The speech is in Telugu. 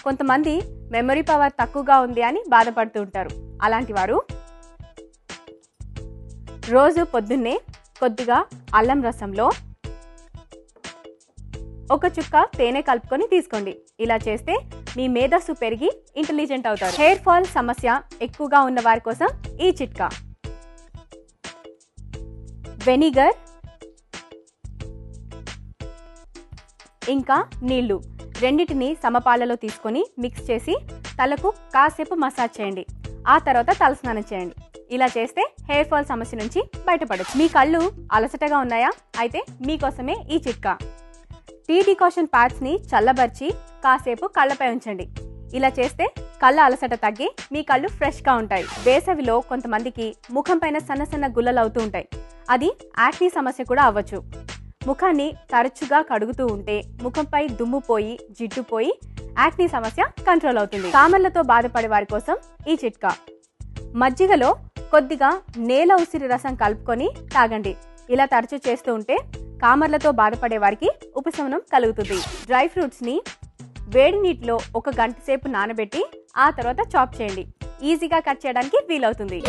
కొంతమంది మెమరీ పవర్ తక్కువగా ఉంది అని బాధపడుతూ ఉంటారు. అలాంటి వారు రోజు పొద్దున్నే కొద్దిగా అల్లం రసంలో ఒక చుక్క తేనె కలుపుకొని తీసుకోండి. ఇలా చేస్తే మీ మేధస్సు పెరిగి ఇంటెలిజెంట్ అవుతారు. హెయిర్ ఫాల్ సమస్య ఎక్కువగా ఉన్న వారి కోసం ఈ చిట్కా: వెనిగర్ ఇంకా నీళ్లు రెండింటిని సమపాలలో తీసుకొని మిక్స్ చేసి తలకు కాసేపు మసాజ్ చేయండి. ఆ తర్వాత తలస్నానం చేయండి. ఇలా చేస్తే హెయిర్ ఫాల్ సమస్య నుంచి బయటపడచ్చు. మీ కళ్ళు అలసటగా ఉన్నాయా? అయితే మీకోసమే ఈ చిట్కా. టీ డికాషన్ ప్యాడ్స్ ని చల్లబరిచి కాసేపు కళ్ళపై ఉంచండి. ఇలా చేస్తే కళ్ళ అలసట తగ్గి మీ కళ్ళు ఫ్రెష్ గా ఉంటాయి. వేసవిలో కొంతమందికి ముఖం పైన సన్న సన్న గుల్లలు అవుతూ ఉంటాయి. అది యాక్నీ సమస్య కూడా అవ్వచ్చు. ముఖాన్ని తరచుగా కడుగుతూ ఉంటే ముఖంపై దుమ్ము పోయి జిడ్డు పోయి యాక్నీ సమస్య కంట్రోల్ అవుతుంది. కామర్లతో బాధపడే వారి కోసం ఈ చిట్కా: మజ్జిగలో కొద్దిగా నేల ఉసిరి రసం కలుపుకొని తాగండి. ఇలా తరచూ చేస్తూ ఉంటే కామర్లతో బాధపడే వారికి ఉపశమనం కలుగుతుంది. డ్రై ఫ్రూట్స్ ని వేడి నీటిలో 1 గంట సేపు నానబెట్టి ఆ తర్వాత చాప్ చేయండి. ఈజీగా కట్ చేయడానికి వీలవుతుంది.